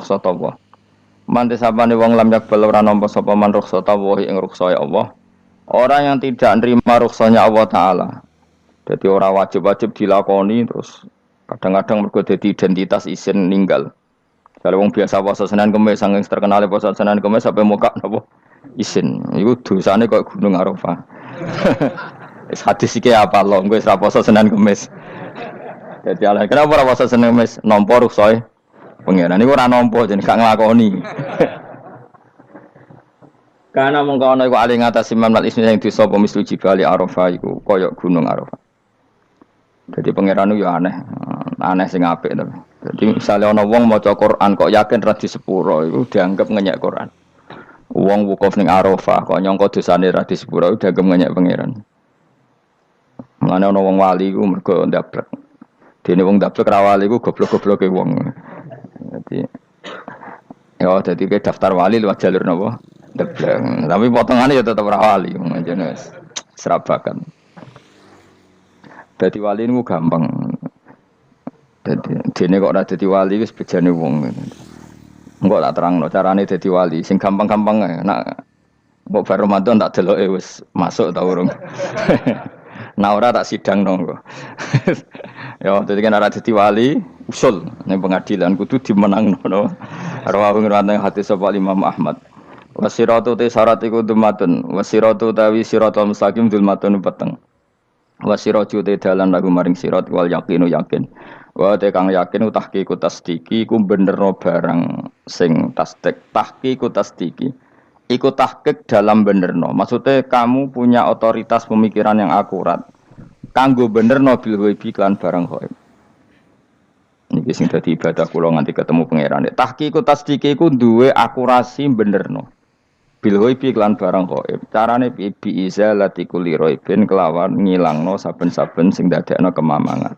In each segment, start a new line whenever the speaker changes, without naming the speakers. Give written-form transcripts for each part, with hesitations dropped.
rukhsata Allah. Mantis sapane wong lam yakbal ora nampa sapa man rukhsata Allah ing rukhsah Allah. Orang yang tidak nerima rukhsahnya Allah Ta'ala. Jadi orang wajib-wajib dilakoni terus kadang-kadang mergo dadi identitas isin ninggal. Kalau wong biasa puasa Senin Kamis saking terkenal puasa Senin Kamis sampai muka napa isin. Iku dosane kok Gunung Arafah. Wis hadis iki apa lho engko wis ra puasa Senin Kamis. Dadi ala kenapa ora puasa Senin Kamis nampa rukhsah pengenan niku ora nampa jeneng gak nglakoni. Karena mengkono iku ali ngatasi mamlat ismi sing dosa apa mislu jibali Arafah iku kaya gunung Arafah. Jadi pangeran yo aneh, aneh sing apik to. Jadi misale ana wong maca Quran kok yakin ra di sepuro iku dianggap ngenyek Quran. Wong wukuf ning Arafah kok nyangka dosane ra di sepuro iku dianggap ngenyek pangeran. Mulane ana wong wali iku mergo ndablek. Dene wong ndablek ra wali iku goblok-gobloke wong. Jadi ke daftar wali lewat jalur napa? Ndablek. Tapi potongannya ya tetap ra wali, jenenge serabakan. Dadi wali niku gampang. Dadi dene kok ora dadi wali wis bejane wong. Engko tak terangno carane dadi wali sing gampang-gampang ae. Nak mbok bar Ramadan tak deloke wis masuk ta urung. Nah ora tak sidangno kok. Ya dadi kan ora dadi wali usul ning pengadilan kudu dimenangno no. Rawahu ngrawate hadis sapa Imam Ahmad. Wasiratu te syarat iku dumatun. Wasiratu tawi siratal mustaqim dulmatun peteng. Wasiratu te dalan lagu maring sirat wal yaqinu yakin. Wa te kang yakin tahqiqu tasdiki iku benerno barang sing tasdik. Tahqiqu tasdiki iku tahqiq dalam benerno. Maksudnya kamu punya otoritas pemikiran yang akurat. Kanggo benerno bil ghaibi lan barang ghaib. Niki sing dadi ibadah kula nganti ketemu pangeran. Tahqiqu tasdiki iku duwe akurasi benerno. Bil ghaibi lan barang ghaib. Carane bi izalati kulli ghaibin kelawan ngilangno saben-saben sing dadekno kemamangan.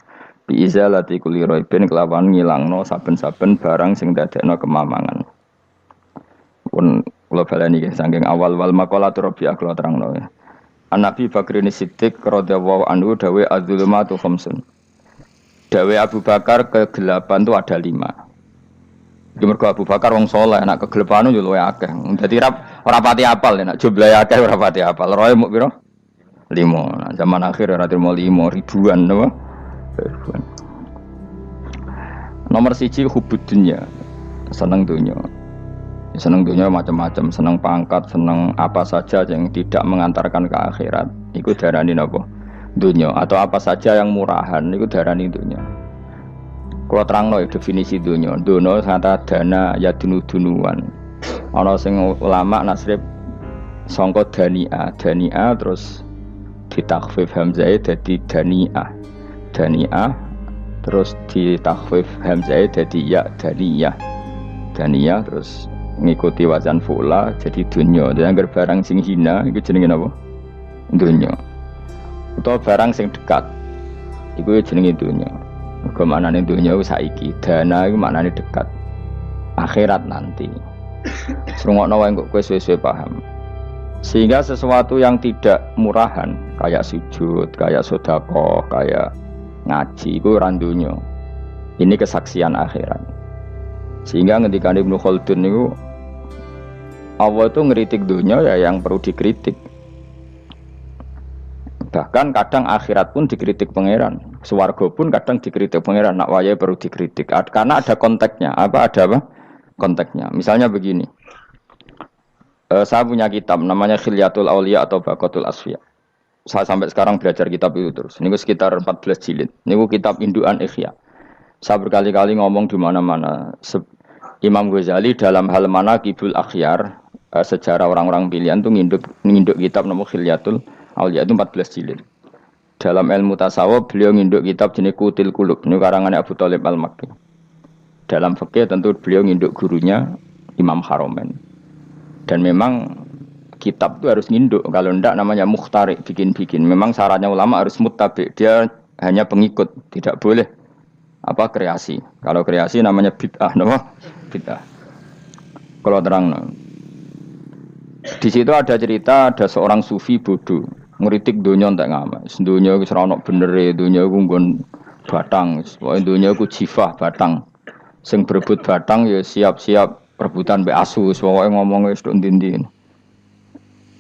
Bi izalati kulli ghaibin kelawan ngilangno saben-saben barang sing dadekno kemamangan. Pun kula baleni nggih saking awal wal maqalatur rabi'ah kula terangno ya. An-Nabi Bakrin Siddiq radhiyallahu anhu dawe az-zulumatu khamsun. Dawe Abu Bakar kegelapan itu ada 5. Mergo Abu Bakar wong saleh, nek kegelapan yo luwih akeh. Dadi ora pati apal nek jumlahe akeh ora pati apal. Roe muk pira? 5. Nah, zaman akhir ora trimo 5 ribuan napa? Ribuan. Nomor 1 hubud dunya. Seneng dunya. Seneng dunya macam-macam, seneng pangkat, seneng apa saja yang tidak mengantarkan ke akhirat. Iku darani napa? Dunya atau apa saja yang murahan iku darani dunya. Kalau terangno definisi dunya, dunya kata dana ya dunuan. Ana sing ulama nasrib sangka dania terus ditakhfif hamzah dadi dania terus ditakhfif hamzah dadi ya dania terus ngikuti wazan fula jadi dunya. Jadi anggar barang sing hina iku jenenge napa? Dunya. Utawa barang sing dekat iku jenenge dunya. Mergo maknane dunya wis saiki, dana iku maknane dekat. Akhirat nanti. Srungokno wae kok kowe suwe-suwe paham. Sehingga sesuatu yang tidak murahan kayak sujud, kayak sedekah, kayak ngaji iku ora dunya. Ini kesaksian akhirat. Sehingga ketika Ibnu Khaldun niku Allah itu ngeritik dunia ya yang perlu dikritik. Bahkan kadang akhirat pun dikritik pangeran. Swarga pun kadang dikritik pangeran. Nak wayahe perlu dikritik. Karena ada konteksnya. Ada apa? Konteksnya. Misalnya begini. Saya punya kitab namanya Khilyatul Auliya atau Baqatul Asfiya. Saya sampai sekarang belajar kitab itu terus. Ini sekitar 14 jilid. Ini kitab Induan Ikhya. Saya berkali-kali ngomong di mana-mana. Imam Ghazali dalam hal mana Kibul Akhyar, sejarah orang-orang pilihan itu nginduk kitab nama Khilyatul Auliya itu 14 jilid. Dalam ilmu tasawuf beliau nginduk kitab jenis Qutil Qulub, ini karangan Abu Thalib Al-Makki. Dalam fikih tentu beliau nginduk gurunya Imam Haromen. Dan memang kitab itu harus nginduk, kalau tidak namanya mukhtarik, bikin-bikin. Memang syaratnya ulama harus muttabi, dia hanya pengikut, tidak boleh kreasi. Kalau kreasi namanya bid'ah, bid'ah. Kalau terang, di situ ada cerita ada seorang sufi bodoh ngeritik dunia entek ngamak. Dunia iku ora ono benere, dunia iku nggon batang, pokoke dunia iku jifah batang. Sing berebut batang ya siap-siap rebutan mbek asus, pokoke ngomong wis tok ndi-ndi.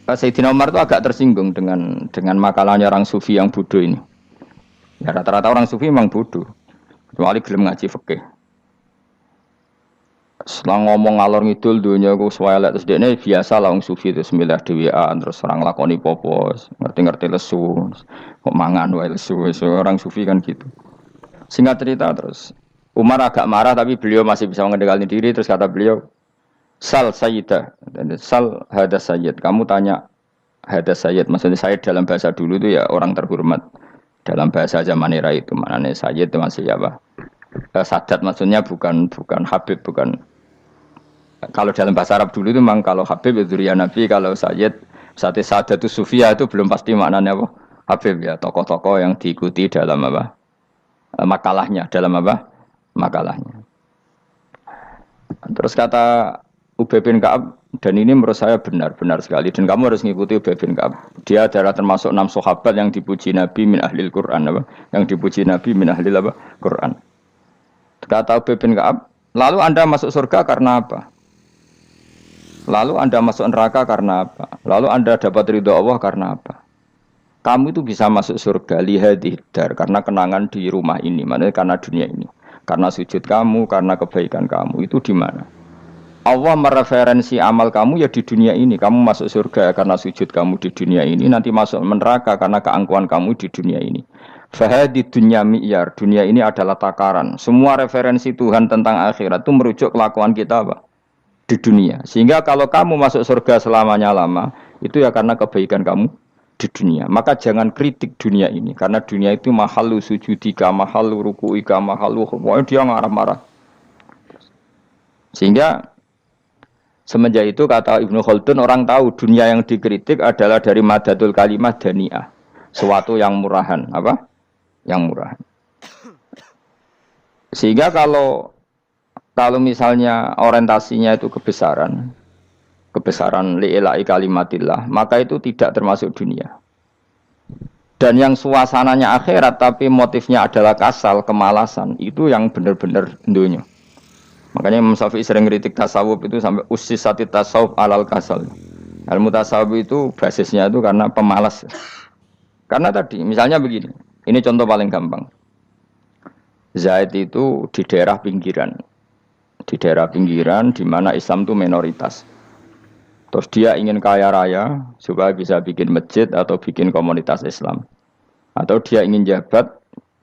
Sayyidina Umar itu agak tersinggung dengan makalahnya orang sufi yang bodoh ini. Ya rata-rata orang sufi memang bodoh. Kecuali gelem ngaji fikih. Setelah ngomong ngalor ngidul dunia ku swelek terus dekne biasa lah wong sufi itu semilah dhewean terus orang lakoni popo, ngerti-ngerti lesu. Kok mangan wae lesu, orang sufi kan gitu. Singkat cerita terus Umar agak marah tapi beliau masih bisa mengendalikan diri terus kata beliau Sal Sayyidah, Sal Hada Sayyid. Kamu tanya Hada Sayyid, maksudnya Sayyid dalam bahasa dulu itu ya orang terhormat. Dalam bahasa zaman era itu maknanya Sayyid itu masih apa? Sadat maksudnya bukan Habib, bukan. Kalau dalam bahasa Arab dulu itu memang kalau Habib itu Zuriya Nabi, kalau Sayyid Sadat itu Sufia itu belum pasti maknanya apa? Habib ya, tokoh-tokoh yang diikuti dalam apa? Makalahnya, dalam apa? Makalahnya. Terus kata Ubay bin Ka'ab, dan ini menurut saya benar sekali, dan kamu harus mengikuti Ubay bin Ka'ab. Dia adalah termasuk 6 sahabat yang dipuji Nabi min ahlil Quran, apa? Yang dipuji Nabi min ahlil apa? Quran. Kata Ubay bin Ka'ab, lalu Anda masuk surga karena apa? Lalu Anda masuk neraka karena apa? Lalu Anda dapat ridho Allah karena apa? Kamu itu bisa masuk surga lihadidar karena kenangan di rumah ini, maksudnya karena dunia ini. Karena sujud kamu, karena kebaikan kamu, itu di mana? Allah mereferensi amal kamu ya di dunia ini. Kamu masuk surga karena sujud kamu di dunia ini, nanti masuk neraka karena keangkuhan kamu di dunia ini. Fahadi dunya mi'yar, dunia ini adalah takaran. Semua referensi Tuhan tentang akhirat itu merujuk kelakuan kita apa? Di dunia. Sehingga kalau kamu masuk surga selamanya lama, itu ya karena kebaikan kamu di dunia. Maka jangan kritik dunia ini, karena dunia itu mahalu sujudika, mahalu ruku'ika, mahalu pokoknya dia ngarah-marah. Sehingga semenjak itu kata Ibnu Khaldun, orang tahu dunia yang dikritik adalah dari madatul kalimah dani'ah, sesuatu yang murahan, apa? Yang murahan. Sehingga kalau misalnya orientasinya itu kebesaran li'ilai kalimatillah, maka itu tidak termasuk dunia. Dan yang suasananya akhirat tapi motifnya adalah kasal, kemalasan, itu yang benar-benar dunia. Makanya Imam Syafi'i sering kritik tasawuf itu sampai ussisati tasawuf alal kasal. Ilmu tasawuf itu basisnya itu karena pemalas. Karena tadi, misalnya begini, ini contoh paling gampang. Zaid itu di daerah pinggiran di mana Islam itu minoritas. Terus dia ingin kaya raya supaya bisa bikin masjid atau bikin komunitas Islam. Atau dia ingin jabat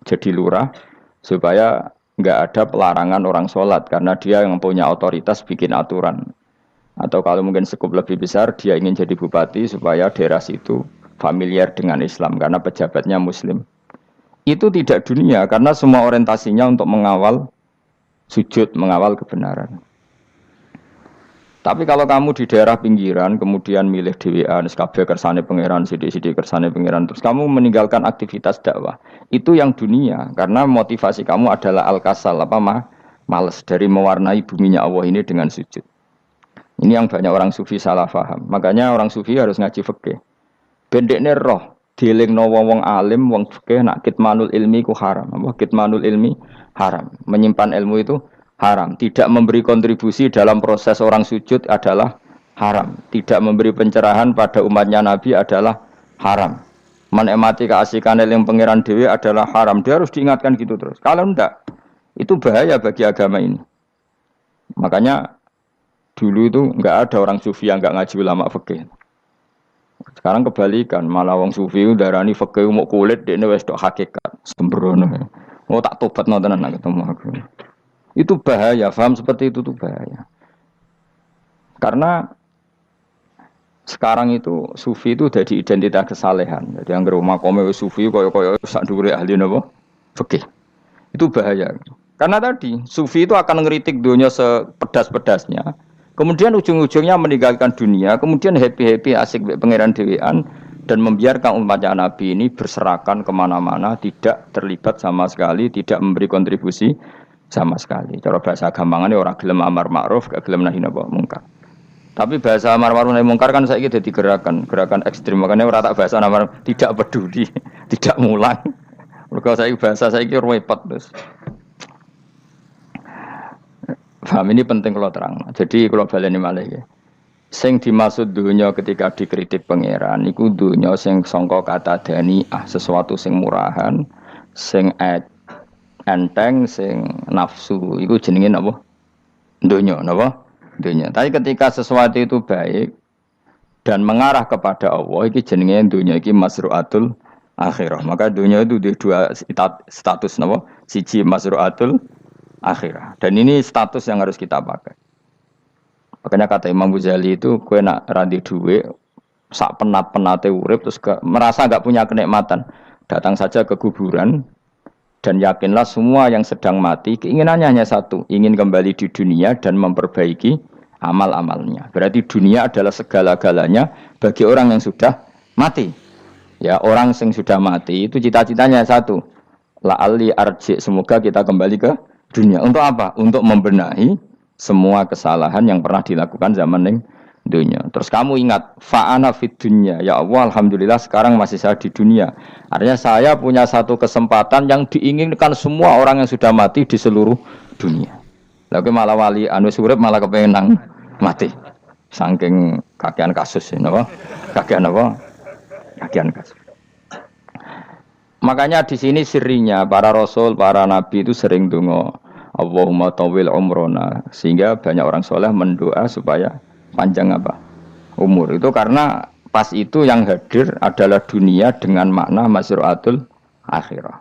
jadi lurah supaya nggak ada pelarangan orang sholat karena dia yang punya otoritas bikin aturan. Atau kalau mungkin skup lebih besar dia ingin jadi bupati supaya daerah situ familiar dengan Islam karena pejabatnya Muslim. Itu tidak dunia karena semua orientasinya untuk mengawal sujud, mengawal kebenaran. Tapi kalau kamu di daerah pinggiran, kemudian milih dhewean, kabeh kersane pangeran, sithik-sithik kersane pangeran, terus kamu meninggalkan aktivitas dakwah, itu yang dunia, karena motivasi kamu adalah al-kasal, males dari mewarnai buminya Allah ini dengan sujud. Ini yang banyak orang sufi salah paham. Makanya orang sufi harus ngaji fikih. Bendekne roh, dielingno wong alim, wong fikih nak kitmanul ilmi ku haram. Apa kitmanul ilmi haram. Menyimpan ilmu itu haram. Tidak memberi kontribusi dalam proses orang sujud adalah haram. Tidak memberi pencerahan pada umatnya Nabi adalah haram. Menikmati keasikan eling pangeran dewi adalah haram. Dia harus diingatkan gitu terus. Kalau enggak, itu bahaya bagi agama ini. Makanya dulu itu enggak ada orang sufi yang enggak ngaji ulama fikih. Sekarang kebalikan, malah wong sufi darani fikih mau kulit dekne wis tok hakikat. Sembrono. Mau tak tobat nonton anak ketemu aku. Itu bahaya, paham seperti itu tuh bahaya. Karena sekarang itu sufi itu jadi identitas kesalehan. Jadi yang rumah kome sufi koyo sak dhuwure ahli napa? Fikih. Itu bahaya. Karena tadi sufi itu akan ngeritik dunia sepedas-pedasnya. Kemudian ujung-ujungnya meninggalkan dunia, kemudian happy-happy asik pangeran dhewean dan membiarkan umatnya Nabi ini berserakan kemana-mana, tidak terlibat sama sekali, tidak memberi kontribusi sama sekali. Cara bahasa gampangannya orang gelem amar ma'ruf, gak gelem nahi mungkar. Tapi bahasa amar ma'ruf nahi mungkar kan saiki dadi gerakan ekstrem. Makanya ora tak bahasa amar tidak peduli, tidak mulang. Mergo saiki bahasa saiki repot terus. Paham ini penting kalau terang. Jadi kalau baleni malih ya. Sing dimaksud dunya ketika dikritik pangeran iku dunya sing sangka kata daniah, sesuatu sing murahan, sing enteng, sing nafsu. Iku jenenge napa? Dunya, napa? Dunya. Tapi ketika sesuatu itu baik dan mengarah kepada Allah, iki jenenge dunya iki masruatul akhirah. Maka dunya itu di dua status napa? Siji masruatul akhirah. Dan ini status yang harus kita pakai. Makanya kata Imam Ghazali itu, kue nak randi duwe, sak penat-penate urip terus merasa nggak punya kenikmatan, datang saja ke kuburan dan yakinlah semua yang sedang mati keinginannya hanya satu, ingin kembali di dunia dan memperbaiki amal-amalnya. Berarti dunia adalah segala-galanya bagi orang yang sudah mati. Ya orang yang sudah mati itu cita-citanya satu, la'alli arji, semoga kita kembali ke dunia. Untuk apa? Untuk membenahi semua kesalahan yang pernah dilakukan zaman ning dunia. Terus kamu ingat, fa'ana fid dunya. Ya Allah, alhamdulillah sekarang masih saya di dunia. Artinya saya punya satu kesempatan yang diinginkan semua orang yang sudah mati di seluruh dunia. Lalu malah wali anu surip malah kepengen nang mati. Saking kakean kasus ya, napa? Kakean apa? Kakean kasus. Makanya di sini sirinya para rasul, para nabi itu sering donga Allahumma tawil umrona, sehingga banyak orang soleh mendoa supaya panjang apa umur. Itu karena pas itu yang hadir adalah dunia dengan makna masruatul akhirah.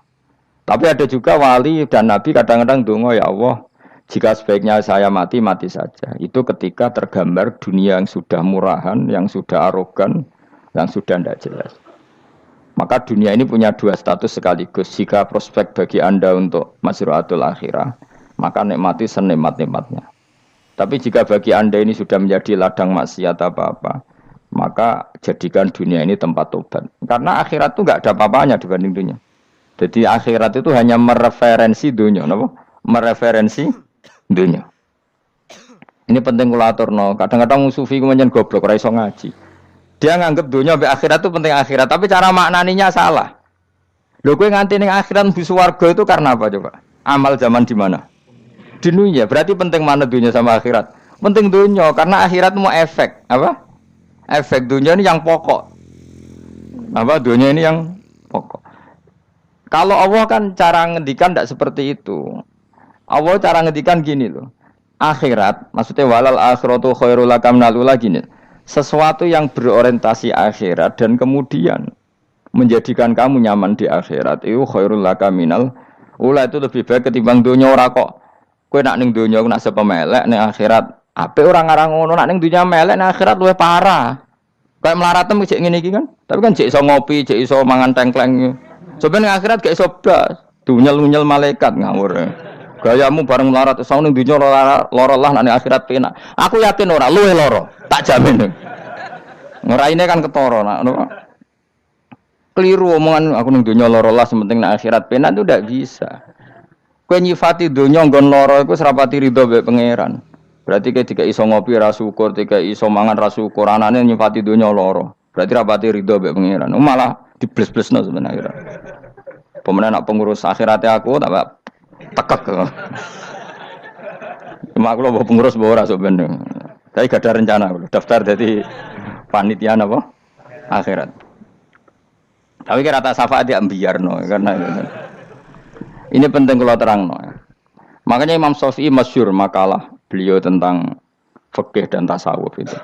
Tapi ada juga wali dan nabi kadang-kadang donga, ya Allah, jika sebaiknya saya mati, mati saja. Itu ketika tergambar dunia yang sudah murahan, yang sudah arogan, yang sudah tidak jelas. Maka dunia ini punya dua status sekaligus. Jika prospek bagi Anda untuk masruatul akhirah, maka nikmati senikmat-nikmatnya. Tapi jika bagi Anda ini sudah menjadi ladang maksiat apa-apa, maka jadikan dunia ini tempat tobat. Karena akhirat itu enggak ada apa-apanya dibanding dunia. Jadi akhirat itu hanya mereferensi dunia, apa? Mereferensi dunia. Ini penting kula aturno. Kadang-kadang sufi ku menyen goblok ora iso ngaji. Dia nganggep dunia sampai akhirat itu penting akhirat, tapi cara maknaninya salah. Lho kowe nganti ning akhirat mlebu swarga itu karena apa coba? Amal zaman di mana? Di dunia. Berarti penting mana dunia sama akhirat? Penting dunia karena akhirat mau efek, apa? Efek dunia ini yang pokok. Apa dunia ini yang pokok. Kalau Allah kan cara ngendikan tidak seperti itu. Allah cara ngendikan gini loh. Akhirat, maksudnya walal akhiratu khairul lakam nalula gini. Sesuatu yang berorientasi akhirat dan kemudian menjadikan kamu nyaman di akhirat itu khairul lakam minal ula, itu lebih baik ketimbang dunia ora kok. Kowe nak ning donya nak sepemelek ning akhirat apik ora ngarang ngono, nak ning donya melek ning akhirat luwih parah. Kayak melaratem cek ngene iki kan. Tapi kan cek iso ngopi, cek iso mangan tengkleng. Coba ning akhirat gak iso blas, dunyel-dunyel malaikat ngawur. Gayamu bareng melarat iso ning donya lara lah nak ning akhirat penak. Aku yakin ora luwih lara, tak jamin. Ngeraine kan ketara nak keliru omongan aku ning donya lara lah sementing nak akhirat penak itu ndak bisa. Kowe nyifati donya nggon lara iku serapati ridho mbek pangeran. Berarti ketika iso ngopi ra syukur, ketika iso mangan ra syukur, anane nyifati donya lara. Berarti rapati ridho mbek pangeran. Malah dibles-blesno sebenarnya. Pemenang nak pengurus akhirate aku tak tekek. Cuma aku lho pengurus ora sebenarnya. Tapi gak ada rencana daftar jadi panitia apa? Akhirat. Tapi kira tak syafaat ya biarno karena ini penting kalau terang no. Makanya Imam Syafi'i masyhur makalah beliau tentang fikih dan tasawuf itu.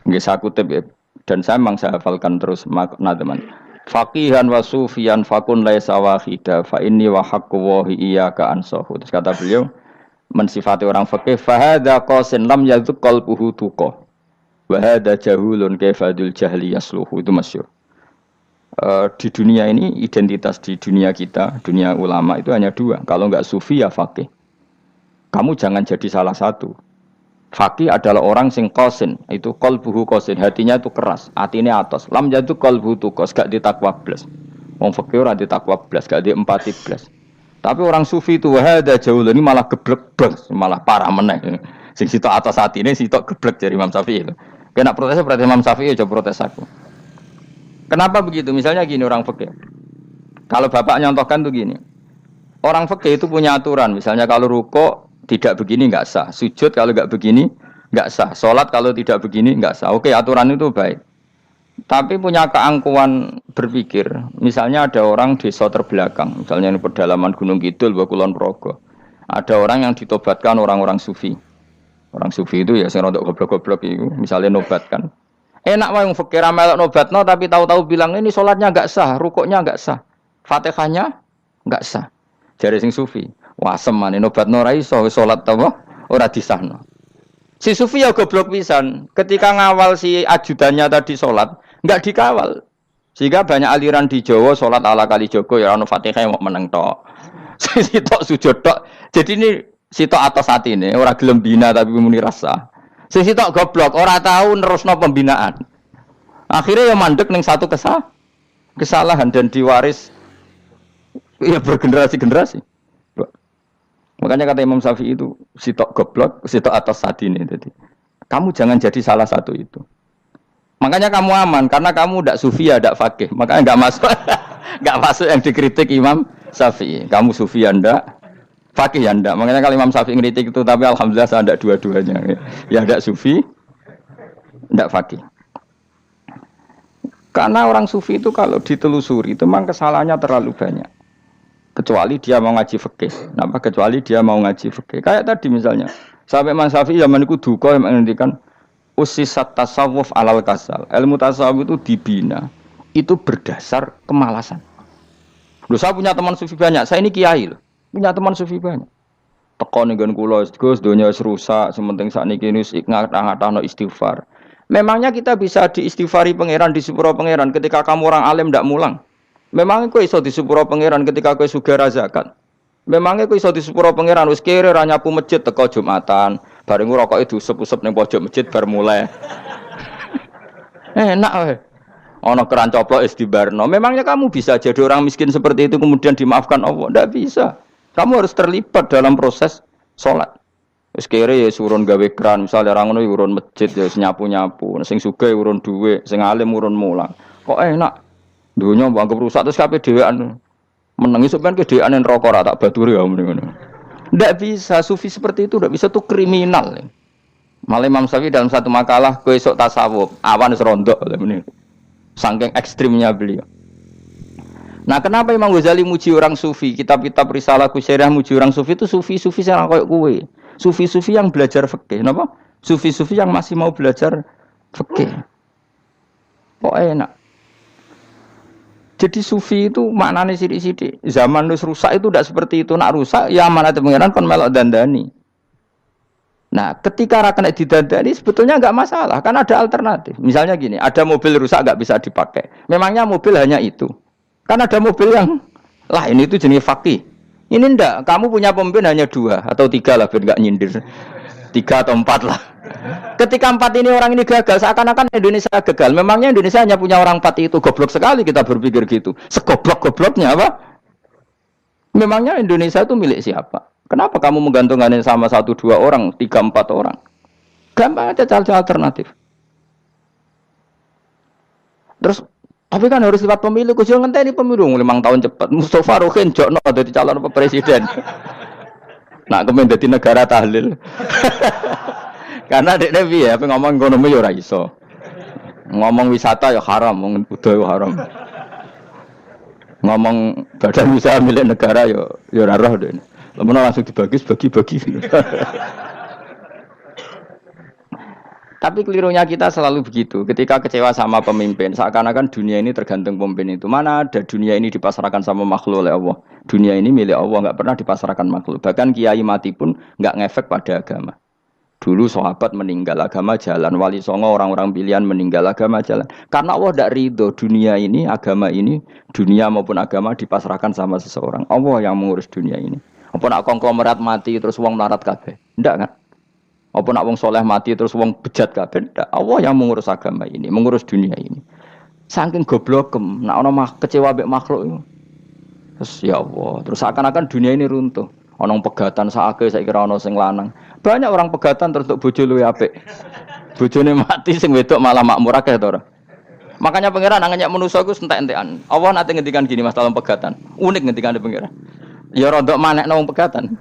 Nggih saya kutip ya, dan saya memang saya hafalkan terus makna teman. Faqihan wa sufiyan fakun laisa wahida fa inni wa haqqu wa iyyaka ansahu. Terus kata beliau mensifati orang fikih fa hadza qasin lam yazuk qalbuhu tuqa. Wa hadza jahulun kaifadul jahli yasluhu, itu masyhur. Di dunia ini identitas di dunia kita, dunia ulama itu hanya dua. Kalau enggak sufi ya faqih. Kamu jangan jadi salah satu. Faqih adalah orang sing qasin, itu qalbuhu qasin, hatinya itu keras, hatinya atos. Lam jadu qalbuhu tuqas, gak ditakwa blas. Wong faqih ora ditakwa blas, gak diempati blas. Tapi orang sufi itu wahada jauh ini malah geblek blas, malah parah meneh. Sing sitok atas hatine sitok geblek dari Imam Syafi'i itu. Kena protes berarti Imam Syafi'i aja protes aku. Kenapa begitu? Misalnya gini orang fikih. Kalau bapak nyontohkan tuh gini. Orang fikih itu punya aturan. Misalnya kalau ruko tidak begini nggak sah. Sujud kalau nggak begini nggak sah. Sholat kalau tidak begini nggak sah. Oke, aturan itu baik. Tapi punya keangkuhan berpikir. Misalnya ada orang desa terbelakang, misalnya di pedalaman Gunung Kidul, Kulon Progo. Ada orang yang ditobatkan orang-orang sufi. Orang sufi itu ya sing rodok goblok-goblok itu, misalnya nobatkan. Enak wae wong fakir melok nobatno tapi tahu-tahu bilang ini sholatnya enggak sah, rukuknya enggak sah, Fatihahnya enggak sah. Jare sing sufi, wah semane nobatno ora iso salat apa ora disahno. Si sufi ya goblok pisan, ketika ngawal si ajudannya tadi sholat enggak dikawal. Sehingga banyak aliran di Jawa sholat ala Kalijogo ya ono Fatihah mau meneng tok. Si tok sujud tok. Jadi ini si tok atas hati ini ora gelem bina tapi muni rasa. Sisi tok goblok, ora tahu nerusno pembinaan. Akhirnya ya mandek ning satu kesalahan dan diwaris ya bergenerasi-generasi. Makanya kata Imam Syafi'i itu si tok goblok, si tok atas hati ini. Jadi kamu jangan jadi salah satu itu. Makanya kamu aman karena kamu ndak sufi ya ndak fakih. Makanya enggak masuk enggak masuk yang dikritik Imam Syafi'i. Kamu sufi ya ndak fakih ya ndak. Makanya kalau Imam Syafi'i ngeritik itu, tapi alhamdulillah saya ndak dua-duanya. Ya ndak sufi, ndak fakih. Karena orang sufi itu kalau ditelusuri itu memang kesalahannya terlalu banyak. Kecuali dia mau ngaji fikih. Kenapa? Kecuali dia mau ngaji fikih. Kayak tadi misalnya, sampai Imam Syafi'i zaman itu duka yang menghentikan usisat tasawuf alal kasal. Ilmu tasawuf itu dibina. Itu berdasar kemalasan. Loh, saya punya teman sufi banyak. Saya ini kiai loh. Punya teman sufi banyak. Teko ning nggon kula, Gus, donya wis rusak, sementing sakniki wis ngatah-ngatahno istighfar. Memangnya kita bisa diistighfari pangeran, disepuro pangeran ketika kamu orang alim ndak mulang? Memangnya kowe iso disepuro pangeran ketika kowe sugih ra zakat? Memangnya kowe iso disepuro pangeran wis kere ra nyapu masjid teko Jumatan, bareng rokoke diusep-usep ning pojok masjid bar mulai. Enak wae. Ana keran coplok istibarno. Memangnya kamu bisa jadi orang miskin seperti itu kemudian dimaafkan Allah? Ndak bisa. Kamu harus terlibat dalam proses sholat. Wis kere ya urun gawe kran, misalnya orang ngono urun masjid ya nyapu-nyapu, sing sugih urun dhuwit, sing alim urun mulang. Kok enak? Dunya mbok anggap rusak terus kabeh dhewean. Menengi sampean kedhewean neraka ra tak baturi ya ngono. Ndak bisa, sufi seperti itu ndak bisa, tuh kriminal. Malah Imam Syafi'i dalam satu makalah kowe esuk tasawuf, awan wis rondok ngene. Saking ekstrimnya beliau. Nah, kenapa Imam Ghazali muji orang sufi? Kitab-kitab Risalah Kusyariah muji orang sufi itu sufi-sufi yang kayak kue. Sufi-sufi yang belajar fikih, napa? Sufi-sufi yang masih mau belajar fikih. Kok enak? Jadi sufi itu maknanya sidik-sidik. Zaman wis rusak itu tidak seperti itu. Nak rusak ya amanat pengiran kon melok dandani. Nah, ketika ra kena didandani sebetulnya enggak masalah, kan ada alternatif. Misalnya gini, ada mobil rusak enggak bisa dipakai. Memangnya mobil hanya itu? Kan ada mobil yang lain itu jenis fakih. Ini ndak, kamu punya pemimpin hanya 2 atau 3 lah biar enggak nyindir. 3 atau 4 lah. Ketika 4 ini orang ini gagal, seakan-akan Indonesia gagal. Memangnya Indonesia hanya punya orang 4 itu. Goblok sekali kita berpikir gitu. Segoblok-gobloknya apa? Memangnya Indonesia itu milik siapa? Kenapa kamu menggantungkannya sama 1-2 orang, 3-4 orang? Gampang aja cari alternatif. Terus tapi kan harus lewat pemilu, khusus ngenteni pemilu 5 tahun cepat. Mustafa Rohin jokno dadi calon presiden. Nak kemen dadi negara tahlil. Karena dekne piye ya ngomong ekonomi ya ora iso. Ngomong wisata ya haram, ngomong budaya haram. Ngomong badan usaha milik negara ya ora roh dekne. Lamun langsung dibagi-bagi. Tapi kelirunya kita selalu begitu. Ketika kecewa sama pemimpin, seakan-akan dunia ini tergantung pemimpin itu. Mana ada dunia ini dipasarkan sama makhluk oleh Allah. Dunia ini milik Allah, enggak pernah dipasarkan makhluk. Bahkan kiai mati pun enggak ngefek pada agama. Dulu sahabat meninggal agama jalan, wali songo orang-orang pilihan meninggal agama jalan. Karena Allah tidak ridho dunia ini, agama ini, dunia maupun agama dipasrahkan sama seseorang. Allah yang mengurus dunia ini. Apa nak konglomerat mati terus wong melarat kabeh? Enggak kan? Apa nak wong soleh mati terus wong bejat kabeh? Enggak. Allah yang mengurus agama ini, mengurus dunia ini. Saking goblokem, nak ono kecewa mbek makhluk itu. Terus ya Allah, terus seakan-akan dunia ini runtuh. Ono pegatan sakake saiki ora ono sing lanang. Banyak orang pegatan terus untuk bojo luwih apik. Bojone mati sing wedok malah makmur akeh to ora. Makanya pangeran nanya manusa iku entek-entekan. Allah nate ngendikan gini Mas dalam pegatan. Unik ngendikane pangeran. Ya rodok manekno wong pegatan.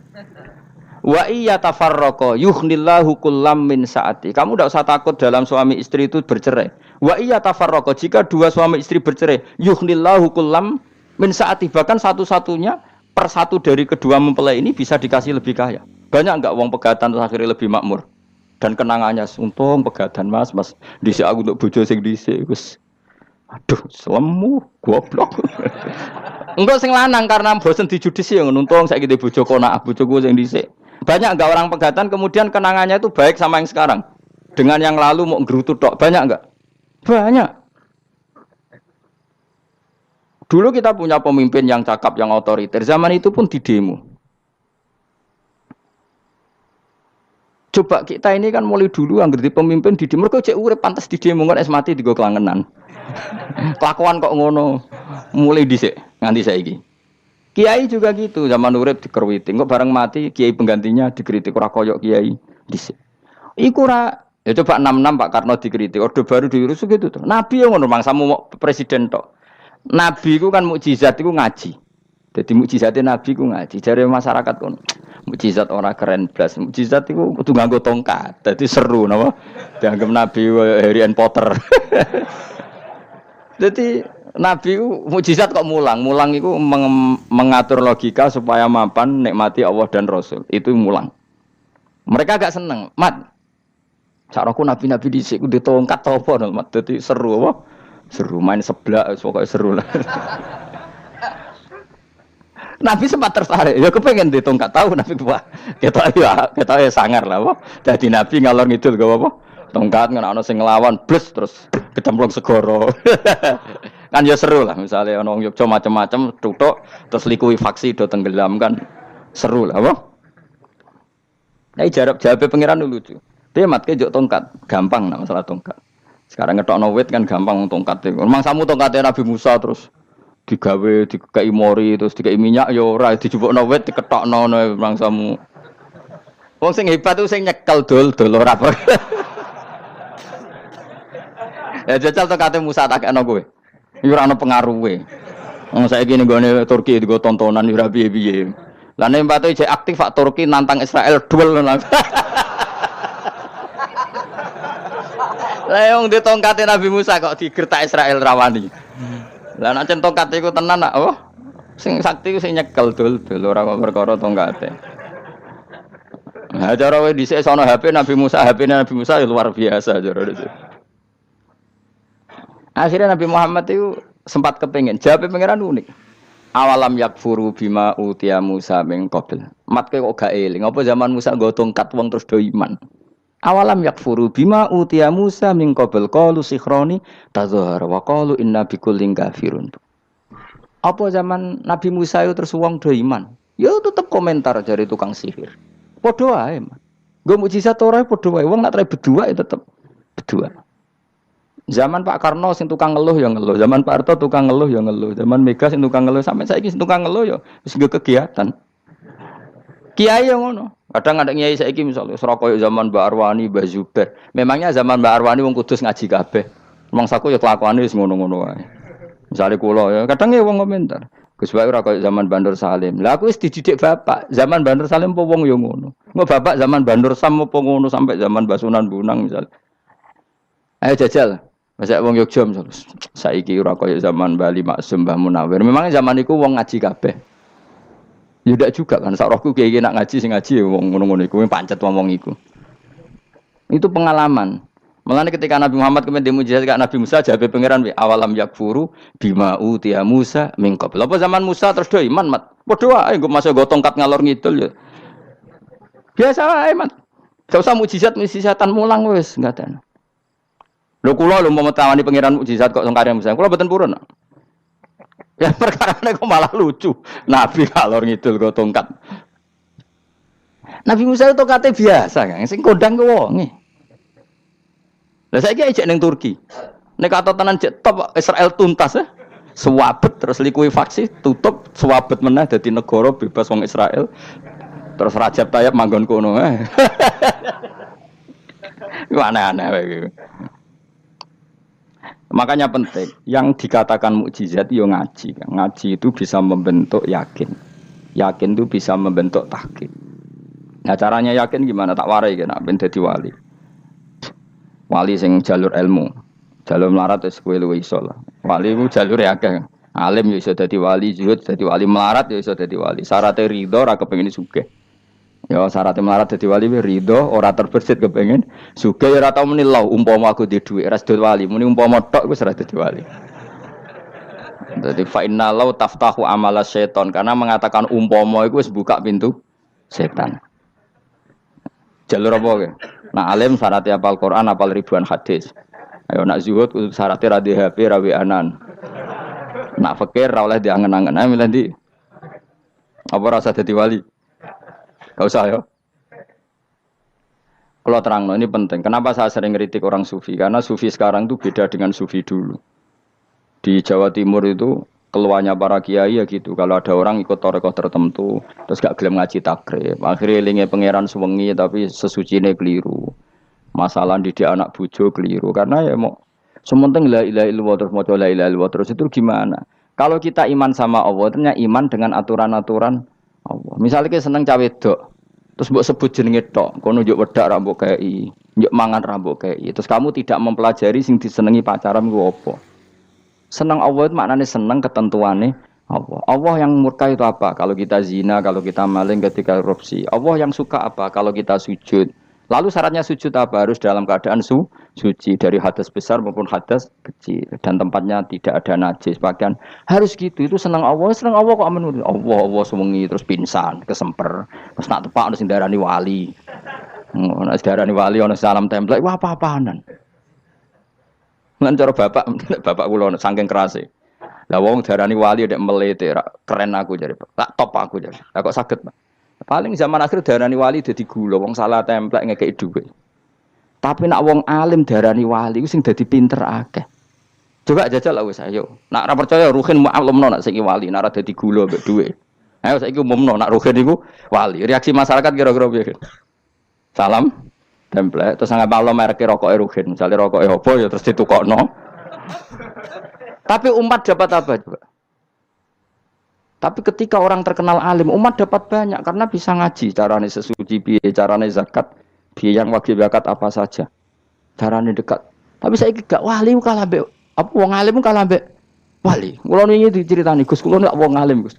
Wa iya tafarraqa yughnillahu kullam min saati. Kamu tidak usah takut dalam suami istri itu bercerai. Wa iya tafarraqa, jika dua suami istri bercerai, yughnillahu kullam min saati, bahkan satu-satunya per satu dari kedua mempelai ini bisa dikasih lebih kaya. Banyak enggak wong pegatan terus akhirnya lebih makmur? Dan kenangannya untung pegatan Mas dhisik aku untuk bojo sing dhisik wis. Aduh, selemu goblok. Enggak sing lanang karena bosen dijudisi yang nuntung saiki di bojo konak bojoku sing dhisik. Banyak enggak orang pegatan kemudian kenangannya itu baik sama yang sekarang. Dengan yang lalu mau gerutu tok, banyak enggak? Banyak. Dulu kita punya pemimpin yang cakap, yang otoriter. Zaman itu pun di demo. Coba kita ini kan mulai dulu anggere di pemimpin di demo. Mergo cek urip pantes di demo kan es mati digo kelangenan. Kelakuan kok ngono. Mulai dhisik nganti saiki. Kiai juga gitu, zaman urip dikerwiti. Kok bareng mati kiai penggantinya dikritik ora koyok kiai dhisik. Iku ora ya coba 66 Pak Karno dikritik, orde baru diurus gitu tuh. Nabi yang ngono mangsamu presiden tok. Nabi ku kan mukjizat iku ngaji. Jadi mukjizatnya Nabi ku ngaji. Jare masyarakat kon mukjizat ora keren blas. Mukjizat iku kudu nganggo tongkat. Dadi seru napa? Dianggap Nabi Harry Potter. Jadi Nabi mukjizat kok mulang. Mulang itu mengatur logika supaya mapan nikmati Allah dan Rasul. Itu mulang. Mereka agak seneng. Mat, sakroku nabi-nabi dhisik ku ditongkat apa no, Mat. Dadi seru apa? Seru main seblak pokoknya seru lah. Nabi sempat tertarik. Ya kepengen ditongkat tahu Nabi wah. Kita ya sangar lah apa. Dadi Nabi ngalor ngidul gak apa? Tongkat ngono sing nglawan blus terus kecemplung segoro. Kan ya seru lah misalnya ono wong Yogya macam-macam tutuk terus likuifaksi do tenggelam kan seru lah apa. Nah jawab pangeran lucu. Dia matke njuk tongkat gampang nak masalah tongkat. Sekarang ngetokno wit kan gampang tongkat. Memang samu tongkatnya Nabi Musa terus digawe dikai mori terus dikai minyak ya ora dijupukno wit diketokno memang samu. Wong sing hebat itu sing nyekel dol ora apa. Ya jajal tongkate Musa tak kena kowe. Iki ora ana pengaruhe. Wong saiki ning gone Turki digo tontonan ora piye-piye. Lah nek mbate jek aktif Pak Turki nantang Israel duel. Lah yang di tongkate Nabi Musa kok digertak Israel rawani. Lah nek tongkat iku tenan nak apa? Sing sakti ku sing nyekel dul ora kok perkara tongkate. Nah cara wae dhisik sono HP Nabi Musa ya luar biasa cara dhisik. Akhirnya Nabi Muhammad itu sempat kepengen. Jawab pangeran unik. Awalam yakfuru bima utiya Musa min qabl. Matke kok gak eling. Apa zaman Musa nggo tongkat wong terus do iman. Awalam yakfuru bima utiya Musa min qabl qalu sikhroni tazahar wa qalu inna bikullin kafirun. Apa zaman Nabi Musa itu terus wong do iman. Ya tetep komentar dari tukang sihir. Padha wae. Nggo mukjizat ora padha wae. Wong nak trai berdua ya tetep berdua. Zaman Pak Karno sing tukang ngeluh ya ngeluh, zaman Pak Harto tukang ngeluh ya ngeluh, zaman Mega sing tukang ngeluh sampai saiki sing tukang ngeluh ya wis nggo kegiatan. Kiai yang ngono. Kadang ada kiai saiki misalnya Surakoyo zaman Mbak Arwani, Mbak Zubair. Memangnya zaman Mbak Arwani wong Kudus ngaji kabeh. Mangsaku ya kelakuane wis ngono-ngono wae. Misale kula ya kadang ya wong komentar. Gus wae ora koyo zaman Bandur Salim. Lah aku wis dididik bapak, zaman Bandur Salim apa wong ya ngono. Engko bapak zaman Bandur Sam apa ngono sampai zaman Basunan Bunang misalnya. Ayo jajal. Masa wong Yogya misalnya, saiki ora kaya zaman Bali Maksum Mbah Munawir. Memangnya zaman iku wong ngaji kabeh. Ya ndak juga kan sak rohku kiye nak ngaji sing ngaji wong ngono-ngono iku pancet ngomong iku. Itu pengalaman. Mulane ketika Nabi Muhammad kemudian mujizat kak Nabi Musa jawab pangeran we awalam yakfuru bima utiya Musa min qabl. Apa zaman Musa terus do iman mat. Padha wae engko masuk go tongkat ngalor ngidul ya. Biasa wae mat. Gak usah mujizatan mulang wis ngaten. Lho kula lho mau tawani pangeran mukjizat kok sangkare Musa. Kula mboten purun. Ya perkarane kok malah lucu. Nabi kalor ngidul go tongkat. Nabi Musa itu tongkate biasa kan, sing kondang ku wonge. Lah saiki ejek ning Turki. Nek katotanan jek top Israel tuntas ya. Swabet terus likuifaksi tutup swabet meneh dadi negara bebas wong Israel. Terus Rajab Tayyip manggon kono. Ku aneh-aneh wae. Makanya penting, yang dikatakan mukjizat yo ngaji. Ngaji itu bisa membentuk yakin. Yakin itu bisa membentuk tahqiq. Nah caranya yakin gimana? Tak warai kan ben dadi wali. Wali sing jalur ilmu. Jalur melarat wis kowe luwih iso lah. Wali ku jalur akeh. Alim ya iso dadi wali, zuhud dadi wali, melarat ya iso dadi wali. Syaratnya ridho ora kepengin sugih. Ya syaratnya melarat dadi wali ridho ora terbersit kepengin sugih ya ora tau muni lho umpama aku di dhuwit ora sedot wali, muni umpama tok wis ora dadi wali. Jadi fa inna law taftahu amala syaiton karena mengatakan umpama itu wis buka pintu setan. Jalur apa ke? Nah alim syaratnya hafal Quran, hafal ribuan hadis. Ayo nak zuhud syaratnya radhi HP, rawi anan. Nak fakir ra oleh diangen-angen. Ayo milih ndi? Apa rasa dadi wali? Gak usah ya. Kalau terang, ini penting. Kenapa saya sering kritik orang sufi? Karena sufi sekarang itu beda dengan sufi dulu. Di Jawa Timur itu keluarnya para kiai ya gitu. Kalau ada orang ikut torekoh tertentu, terus gak gelem ngaji takrib. Akhirnya linge pangeran suwengi tapi sesucine keliru. Masalah didik anak bojo keliru. Karena ya mau sementing la ilaha illallah terus maca la ilaha illallah terus itu gimana? Kalau kita iman sama Allah, ternyata iman dengan aturan-aturan Allah. Misalnya kita seneng cawe wedok, terus mbok sebut jenenge tok, kono njuk wedak ra mbok kei, njuk mangan ra mbok kei. Terus kamu tidak mempelajari sing disenengi pacaran ku apa? Seneng Allah itu maknanya seneng ketentuannya Allah. Allah yang murka itu apa? Kalau kita zina, kalau kita maling, ketika korupsi. Allah yang suka apa? Kalau kita sujud. Lalu syaratnya sujud apa? Harus dalam keadaan suci dari hadas besar maupun hadas kecil dan tempatnya tidak ada najis. Bahkan harus gitu. Itu senang Allah kok amen. Allah sewengi terus pingsan, kesemper. Terus nak tepak ono sing darani wali. Ono darani wali ono salam template. Wah apa-apaanan. Lan cara bapak kula saking kerase. Lah wong darani wali ndek melete keren aku jare. Tak top aku jare. Lah kok saged, Pak? Paling zaman akhir darani wali dadi gula, wong salah templek ngekeki dhuwit. Tapi nak wong alim darani wali ku sing dadi pinter akeh. Coba jajal lah wis ayo. Nak ora percaya Ruhin mu'allimno nak saiki wali, nak ora dadi gula mbek dhuwit. Ayo saiki umumno nak Ruhin iku wali. Reaksi masyarakat kira-kira piye? Salam templek terus nggak maklum merek rokoke Ruhin. Misale rokoke apa ya terus ditukokno. Tapi umat dapat apa coba? Tapi ketika orang terkenal alim, umat dapat banyak karena bisa ngaji. Carane sesuci piye, carane zakat, piye yang wajib zakat apa saja. Carane dekat. Tapi saya gak wali kalah mbek apa wong alim kalah mbek wali. Kula niki diceritani Gus, kula nek wong alim Gus.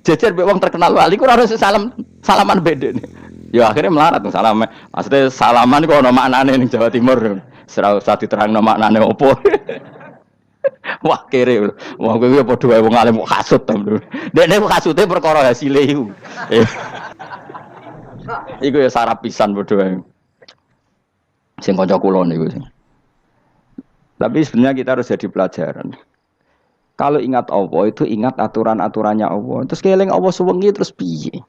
Jejer mbek wong terkenal wali ku ora harus salaman beda nih. Ya akhirnya melarat salam. Maksudnya salaman kok ono maknane ning Jawa Timur. Ora usah diterangno maknane opo. Wah kere, wah kowe padha wae wong alim kok kasut to. Dekne kasute perkara hasile iku. Iku ya sarap pisan padha wae. Sing kanca kula niku. Tapi sebenarnya kita harus jadi pelajaran. Kalau ingat Allah itu ingat aturan-aturannya Allah. Terus keling Allah sewengi terus piye?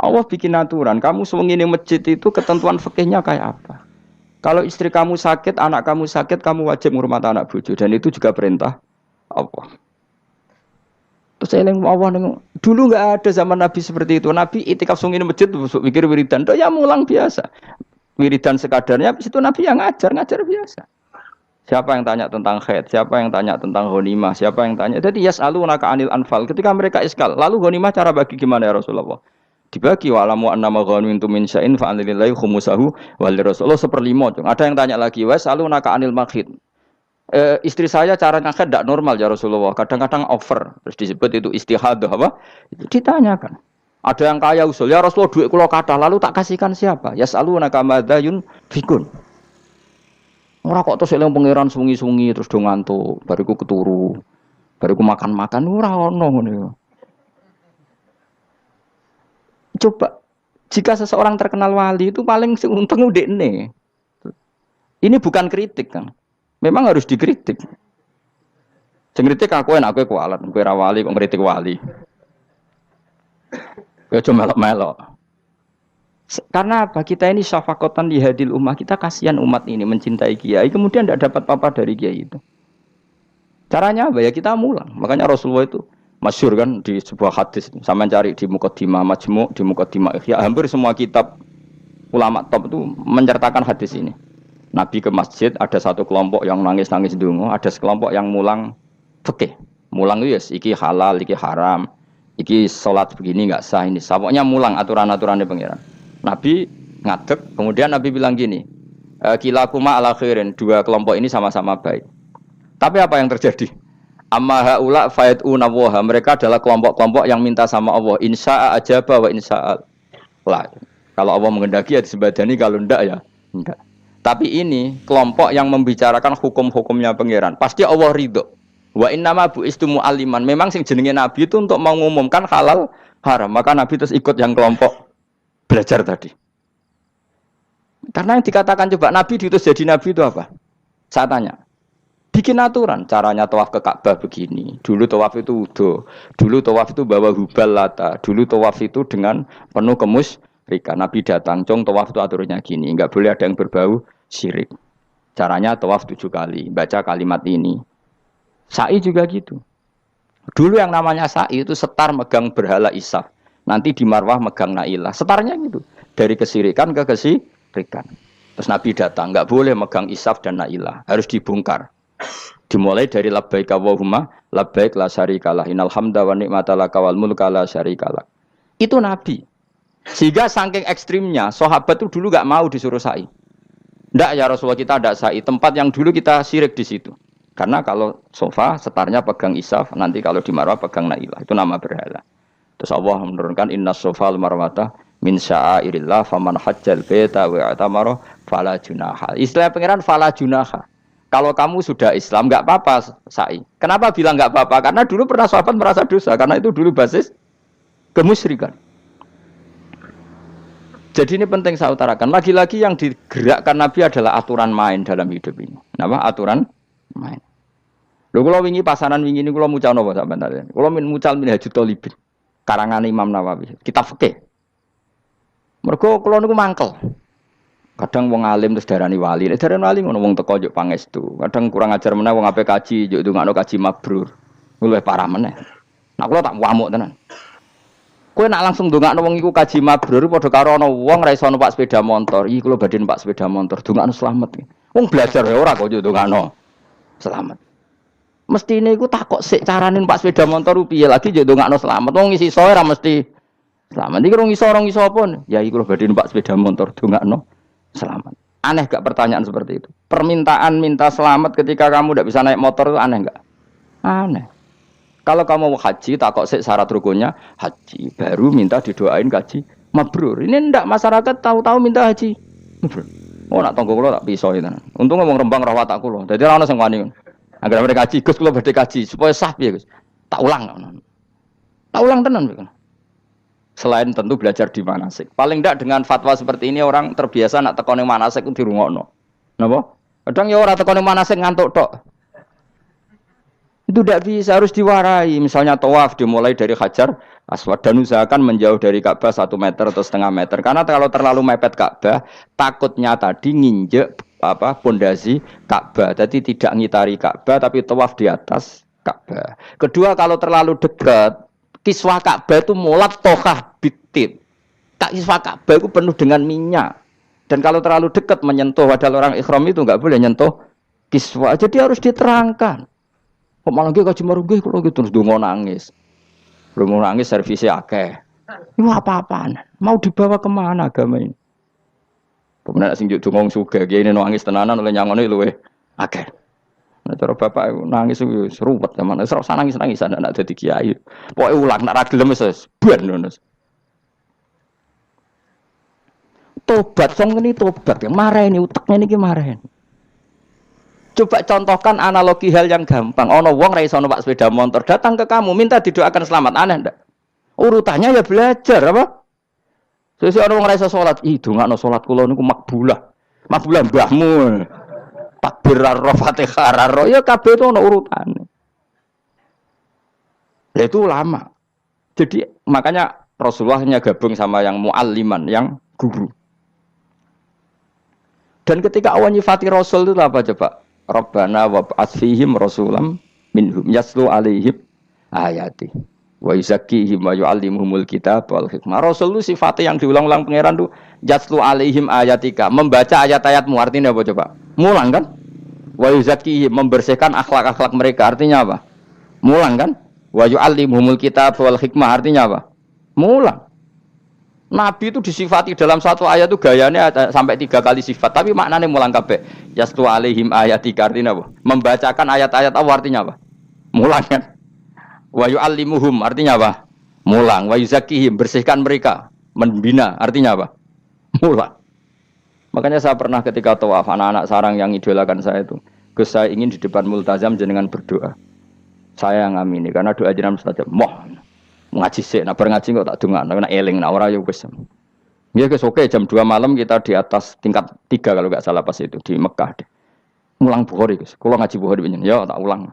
Allah bikin aturan, kamu sewengi ning masjid itu ketentuan fikihnya kayak apa? Kalau istri kamu sakit, anak kamu sakit, kamu wajib ngurmat anak bojo dan itu juga perintah Allah. Terus saya Allah dulu nggak ada zaman Nabi seperti itu. Nabi itikaf sungin masjid pikir wiridan, ya mulang biasa. Wiridan sekadarnya, habis itu Nabi yang ngajar biasa. Siapa yang tanya tentang haid, siapa yang tanya tentang ghanimah, siapa yang tanya. Jadi yas'alunaka 'anil anfal. Ketika mereka iskal, lalu ghanimah cara bagi gimana ya Rasulullah? Dibagi wa'lamu annama ghanimtum min syai'in fa 'allillahi khumusahu wa lirrasul 1/5. Ada yang tanya lagi, was'alunaka 'anil makhid. Istri saya cara ngakad tidak normal ya Rasulullah. Kadang-kadang over. Terus disebut itu istihadah apa? Itu ditanyakan. Ada yang kaya usul, ya Rasulullah duit kula kathah lalu tak kasihkan siapa? Yas'alunaka madza yunfikun. Ora kok terus eling pangeran sungi-sungi terus do ngantuk, bariku keturu. Bariku makan-makan ora ono ngono. Coba jika seseorang terkenal wali itu paling untung udekne. Ini bukan kritik kan. Memang harus dikritik. Sing kritik aku enak kowe kualat, kowe ra wali kok ngritik wali. Kowe cuma melok-melok. Karena apa? Kita ini syafaqatan di hadil ummah, kita kasihan umat ini mencintai kiai, kemudian tidak dapat apa-apa dari kiai itu. Caranya apa ya? Kita mulang. Makanya Rasulullah itu masyhur kan di sebuah hadis, sama cari di Muqaddimah Majmu', di Muqaddimah Ihya, hampir semua kitab ulama top itu menceritakan hadis ini. Nabi ke masjid, ada satu kelompok yang nangis-nangis ndonga, ada sekelompok yang mulang fikih. Mulang itu yes, iki halal, iki haram, iki salat begini enggak sah ini. Pokoknya mulang aturan-aturannya pangeran. Nabi ngadeg, kemudian Nabi bilang gini, kilakuma ala khairin, dua kelompok ini sama-sama baik. Tapi apa yang terjadi? Amma haula fayatuna waha, mereka adalah kelompok-kelompok yang minta sama Allah, insya'a ajaba wa insya'a la. Kalau Allah menghendaki ya disebadani, kalau enggak ya enggak. Tapi ini kelompok yang membicarakan hukum-hukumnya pangeran. Pasti Allah ridho. Wa innama bu'istu mu'alliman. Memang sing jenenge Nabi itu untuk mengumumkan halal haram. Maka Nabi terus ikut yang kelompok belajar tadi. Karena yang dikatakan coba Nabi diutus jadi Nabi itu apa? Saya tanya. Bikin aturan. Caranya tawaf ke Ka'bah begini. Dulu tawaf itu wudu. Dulu tawaf itu bawa hubal lata. Dulu tawaf itu dengan penuh kemusyrikan. Nabi datang. Cong tawaf itu aturannya gini. Enggak boleh ada yang berbau syirik. Caranya tawaf 7 kali. Baca kalimat ini. Sa'i juga gitu. Dulu yang namanya sa'i itu setar megang berhala Isaf. Nanti di Marwah megang Nailah. Setarnya gitu. Dari kesirikan ke kesirikan. Terus Nabi datang. Enggak boleh megang Isaf dan Nailah. Harus dibongkar. Dimulai dari labbaik Allahumma labbaik la syarikalah innal hamda wa ni'mata laka wal mulka la syarikalah. Itu Nabi. Sehingga saking ekstrimnya sahabat itu dulu enggak mau disuruh sa'i. Enggak ya Rasulullah, kita ada sa'i. Tempat yang dulu kita syirik di situ. Karena kalau sofa setarnya pegang Isaf, nanti kalau di Marwah pegang Nailah. Itu nama berhala. Terus Allah menurunkan inna sofa al-marwata min sya'airillah faman hajjal baita wa atamara fala junaha. Istilah pangeran fala junaha. Kalau kamu sudah Islam enggak apa-apa sa'i. Kenapa bilang enggak apa-apa? Karena dulu pernah sahabat merasa dosa. Karena itu dulu basis kemusyrikan. Jadi ini penting saya utarakan. Lagi-lagi yang digerakkan Nabi adalah aturan main dalam hidup ini. Kenapa? Aturan main. Lho kula wingi pasaran wingi niku kula mucal napa sampean ta? Kula mucal Minhajul Thalibin. Karangan Imam Nawawi. Kitab fikih. Mergo kula niku mangkel. Kadang wong alim terus darani wali. Nek darani wali ngono wong teko njuk pangestu. Kadang kurang ajar meneh wong ape kaji njuk ndongakno kaji mabrur. Luwih parah meneh. Nah kula tak wamuk tenan. Kowe nak langsung ndongakno wong iku kaji mabrur padha karo ana wong ra iso numpak sepeda motor. Iki kula badhe numpak sepeda motor, ndongakno slamet. Wong belajar ya ora kok njuk ndongakno selamat. Mestine iku takok sik carane numpak sepeda motor piye lagi njuk ndongakno selamat. Wong isi soe ra mesti selamat. Iki rong iso apa? Ya iki kula badhe numpak sepeda motor ndongakno selamat. Aneh gak pertanyaan seperti itu? Permintaan minta selamat ketika kamu tidak bisa naik motor itu aneh gak? Aneh. Kalau kamu mau haji, takok sik syarat rukunnya haji. Baru minta didoain haji mabrur. Ini ndak masyarakat tahu-tahu minta haji mabrur. Oh nak tonggo kula tak pisau itu. Untung ngomong Rembang rawat tak kula. Dadi ora ono sing wani. Agar mereka haji, Gus kula badhe haji supaya sah piye Gus. Tak ulang. Tak ulang tenan Gus. Selain tentu belajar di manasik. Paling tidak dengan fatwa seperti ini orang terbiasa nak tekone manasik itu dirungokno. Napa? Kadang ya ora tekone manasik ngantuk tok. Itu tidak bisa, harus diwarai. Misalnya tawaf dimulai dari Hajar Aswad dan usahakan menjauh dari Ka'bah 1 meter atau setengah meter. Karena kalau terlalu mepet Ka'bah, takutnya tadi nginjek pondasi Ka'bah. Jadi tidak ngitari Ka'bah tapi tawaf di atas Ka'bah. Kedua, kalau terlalu dekat kiswah Ka'bah itu mulat tohah bitit. Kiswah Ka'bah itu penuh dengan minyak. Dan kalau terlalu dekat menyentuh, padahal orang ikhram itu enggak boleh nyentuh kiswah. Jadi harus diterangkan. Kok malah nggih kaji marunggih kalau gitu terus dongo nangis. Belum nangis servisnya akeh. Ini apa-apaan? Mau dibawa kemana agama ini? Kemudian sing juk dongo sugih kiye nangis tenanan oleh nyangone luweh akeh. Nah, cara bapak nangis itu seruwet zaman. Wis ora nangis-nangisan anak dadi kiai. Pokoke ulang nek ra gelem wis ben ngono. Tobat song ngene tobat ya mareni utekne niki mareni. Coba contohkan analogi hal yang gampang. Ono wong ra iso numpak sepeda motor datang ke kamu minta didoakan selamat, aneh ndak? Urutannya ya belajar apa? Sesuk ono wong ra iso salat, ih dongakno salat kula niku makbulah. Makbulah mbahmu. Takbir ro Fatihah ro ya kabeh itu ono urutane. Lah itu lama. Jadi makanya Rasulullahnya gabung sama yang mualliman, yang guru. Dan ketika awan nyifati Rasul itu apa coba? Rabbana wab'ats fihim rasulam minhum yaslu alaihim ayati wa yuzakkihim wa yu'allimuhumul kitab wal hikmah. Rasul itu sifatnya yang diulang-ulang pangeran tuh yaslu alaihim ayatika, membaca ayat-ayatmu, artinya apa coba? Mulang kan? Wa yuzakkihim, membersihkan akhlak-akhlak mereka, artinya apa? Mulang kan? Wa yu'allimuhumul kitab wal hikmah, artinya apa? Mulang. Nabi itu disifati dalam satu ayat itu gayanya sampai 3 kali sifat, tapi maknanya mulang kabeh. Yastu alaihim ayatika artinya apa? Membacakan ayat-ayat Allah artinya apa? Mulang kan? Wa yu'allimuhum artinya apa? Mulang. Wa yuzakihim bersihkan mereka, membina artinya apa? Mulang. Makanya saya pernah ketika tawaf anak-anak sarang yang idolakan saya itu, Gus saya ingin di depan multazam jenengan berdoa. Saya yang amini karena doa jenengan mustajab. Moh ngaji sih, nah ngaji kok tak dengar, nak eling, nak ora ya wis. Ya guys, oke jam 2 malam kita di atas tingkat 3 kalau nggak salah pas itu di Mekah deh. Ulang Bukhari guys, kalau ngaji Bukhari begini, ya tak ulang.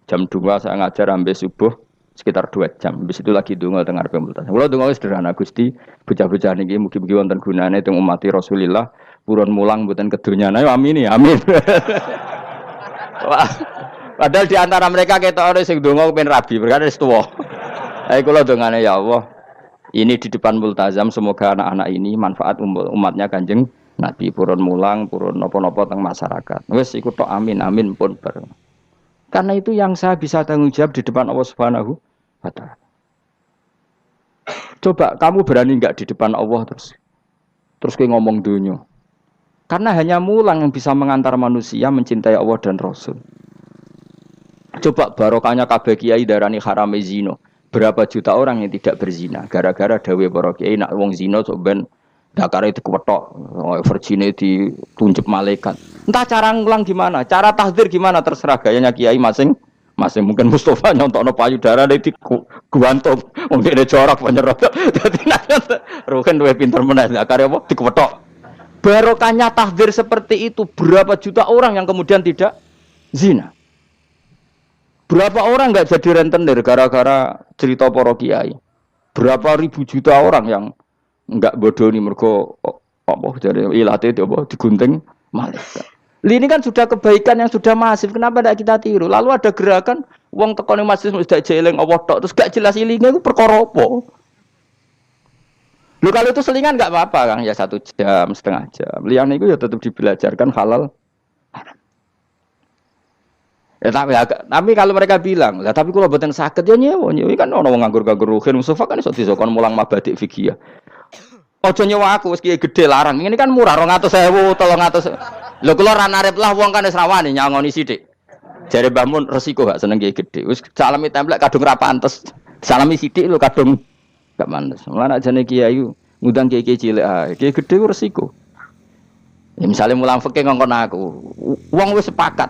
Jam 2 saya ngajar sampai subuh sekitar 2 jam. Habis itu lagi donga tengah pemultan. Kalau donga sederhana Gusti, bocah-bocah niki mugi-mugi wonten gunane teng umati Rasulillah, purun mulang mboten kedunyane. Amin ya, amin. Padahal di antara mereka ketok ana sing donga kepen rabi, berkata wis tuwa. Ayo kula dongane ya Allah. Ini di depan multazam semoga anak-anak ini manfaat umatnya Kanjeng Nabi purun mulang, purun napa-napa teng masyarakat. Wis iku tok amin amin pun bar. Karena itu yang saya bisa tanggung jawab di depan Allah Subhanahu wa taala. Coba kamu berani enggak di depan Allah terus kayak ngomong dunia. Karena hanya mulang yang bisa mengantar manusia mencintai Allah dan Rasul. Coba barokahnya kabeh kiai darani harame zina. Berapa juta orang yang tidak berzina gara-gara dawe para kiai nak wong zina sok ben dakare dikuwetok, virgine ditunjuk malaikat. Entah cara ngulang gimana, cara tahdzir gimana terserah gayanya kiai masing-masing. Mungkin Mustafa nyontokno payudara di guantum, wong dene jorok penyerot. Dadi nek roken duwe pinter meneh dakare apa dikuwetok. Barokahnya tahdzir seperti itu berapa juta orang yang kemudian tidak zina. Berapa orang enggak jadi rentenir gara-gara cerita para kiai? Berapa ribu juta orang yang enggak bodoni mergo apa jare ilate apa digunting malaikat. Ini kan sudah kebaikan yang sudah masif. Kenapa tidak kita tiru? Lalu ada gerakan wong teko ning masjid wis dak jeleng Allah tok terus gak jelas ilinge iku perkara apa? Lho kalau itu selingan enggak apa-apa Kang, ya 1 jam, setengah jam. Liyane iku ya tetap dibelajarkan halal. Ya, tapi kalau mereka bilang, lah tapi kalau boten sakit ya nyewa kan ono wong nganggur-nganggur ruhin Mustafa kan iso disokon mulang mabadik fikih. Ojo nyewa aku wis kiye gedhe larang. Ini kan murah 200.000, 300. Lho kula ra narep lah wong kan wis rawani nyangoni sithik. Jare Mbah Mun resiko gak seneng kiye gedhe. Wis salami templek kadung ra pantes. Salami sithik lho kadung gak pantes. Mulane jane kiai ngundang kiai cilik ae. Kiai gedhe ku resiko. Ya misalnya mulang fikih ngongkon aku. Wong wis sepakat.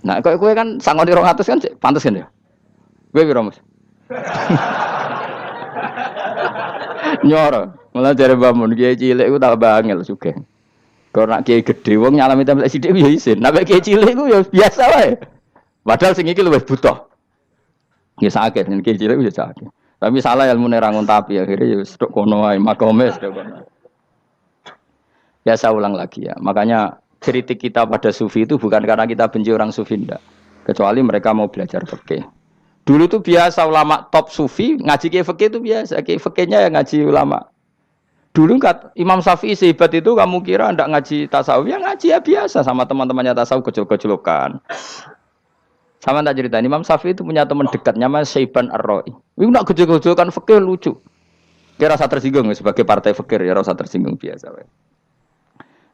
Nah, kowe kan sangoni 200 kan pantes kan ya? Kowe piro, Mas? Nyoro, malah jare bangun kiai cilik ku tak bangel sugih. Kok nak kiai gedhe wong nyalami templek sithik ya isin. Nek kiai cilik ku ya biasa wae. Padahal sing iki luwih butuh. Ya sakit, nek kiai cilik ya sakit. Tapi salah ilmune ra ngontapi akhirnya ya sedok kono wae makome sedok kono. Ya saya ulang lagi ya. Makanya kritik kita pada sufi itu bukan karena kita benci orang sufi enggak. Kecuali mereka mau belajar fikih. Dulu tuh biasa ulama top sufi ngaji kiai fikih itu biasa. Kiai fikihnya yang ngaji ulama. Dulu kan Imam Syafi'i sehebat itu kamu kira enggak ngaji tasawuf? Ya ngaji ya biasa sama teman-temannya tasawuf kecil-kecilokan. Sama tak cerita Imam Syafi'i itu punya teman dekat namanya Syaiban Ar-Ra'i. Itu nak kecil-kecilokan fikih lucu. Kira rasa tersinggung sebagai partai fikih ya rasa tersinggung biasa.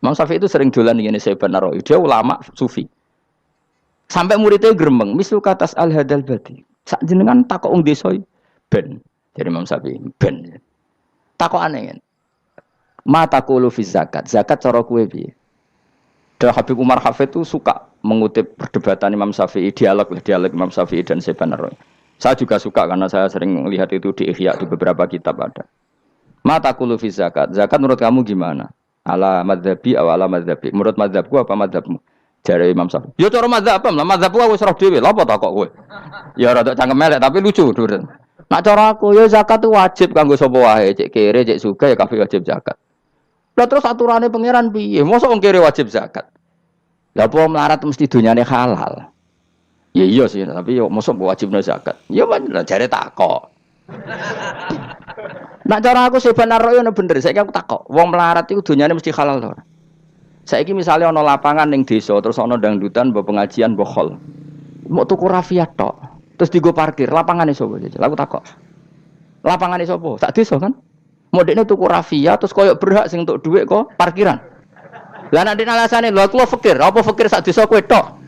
Imam Syafi'i itu sering dolan ngene Syaiban Ar-Ra'i. Dia ulama sufi. Sampai muridnya gremeng, misal katas al-hadal badi. Sak jenengan takok wong desa ben. Jadi Imam Syafi'i ben. Takok aneh kan. Mata qulu fi zakat. Zakat cara kowe piye? Dan Habib Umar Hafid itu suka mengutip perdebatan Imam Syafi'i, dialog Imam Syafi'i dan Syaiban Ar-Ra'i. Saya juga suka karena saya sering melihat itu di Ihya di beberapa kitab ada. Mata qulu fi zakat. Zakat menurut kamu gimana? Ala madzhabi aw ala madzhabi. Menurut madzhabku apa madzhabmu? Jare Imam Syafi'i. Ya cara madzhab apa? Lah madzhabku wis roh dhewe. Lha apa tak kok kowe? Ya rada cangkem elek tapi lucu durun. Nak cara aku ya zakat itu wajib kanggo sapa wae, cek kere, cek sugih ya kabeh wajib zakat. Lah terus aturane pangeran piye? Mosok wong kere wajib zakat. Lah apa melarat mesti dunyane halal. Ya iya sih, tapi yo mosok wajibno zakat. Ya jare tak kok. Nak cara aku Syaiban Ar-Ra'i ono bener, saiki aku takok, wong melarat iku dunyane mesti halal to ora? Saiki misale ana lapangan ning desa terus ana dangdutan mbok pengajian mbok khol. Mbok tuku rafiah tok, terus digo parkir, lapangane sapa? Aku takok. Lapangane sapa? Sak desa kan? Modene tuku rafia terus koyok berhak sing untuk duit kok parkiran. Lah nek alasane lho aku fakir, apa fakir sak desa kowe tok.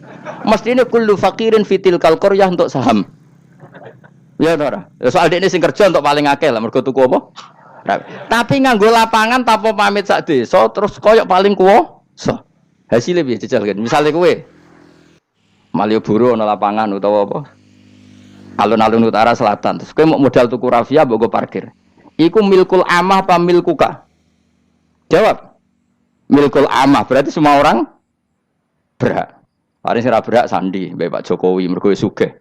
Mestine kullu fakirin fitil qaryah untuk saham. Ya ora. Ya soal dekne sing kerja untuk paling akeh lah mergo tuku apa? Tapi nganggo lapangan tanpa pamit sak desa terus koyok paling kuwasa. Hasilnya piye jajal kan. Misale kowe Malioboro ana lapangan utawa apa? Alun-alun utara selatan. Terus kowe mau modal tuku rafia mbok go parkir. Iku milkul amah apa milkuka? Jawab. Milkul amah berarti semua orang berhak. Paling sira berhak sandi mbek Pak Jokowi mergo sugih.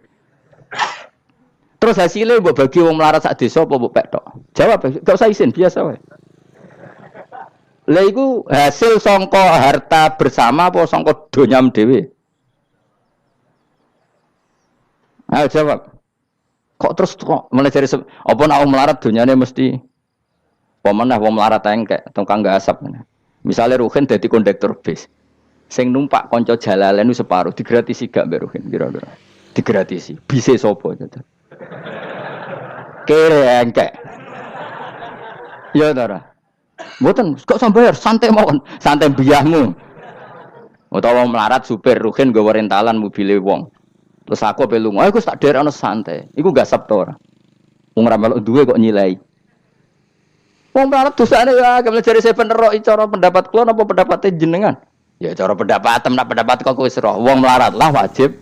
Terus hasilnya mbok bagi wong melarat sak desa apa mbok pek tok? Jawab, gak usah izin, biasa wae. Lah iku hasil sangka harta bersama apa sangka donyam dhewe? Ayo jawab. Kok terus kok mulai dari apa nek wong melarat donyane mesti pemenah wong melarat engkek tukang gasap. Misalnya Ruhin dadi kondektur bis. Sing numpak kanca jalalen ku separo digratisi gak mbek Ruhin kira-kira. Digratisi. Bise sapa gitu. Kere engkek. Ya ora. Mboten kok sambayar santai mawon, santai biyahmu. Utawa melarat supir Ruhin nggawa rentalan mobile wong. Terus aku ape lunga, aku tak derekno santai. Iku gasap to ora. Wong ra melok duwe kok nyilai. Wong melarat dosane ya kemene jare sepen nerok cara pendapat kula napa pendapate jenengan? Ya cara pendapat nak pendapat kok wis roh. Wong melarat lah wajib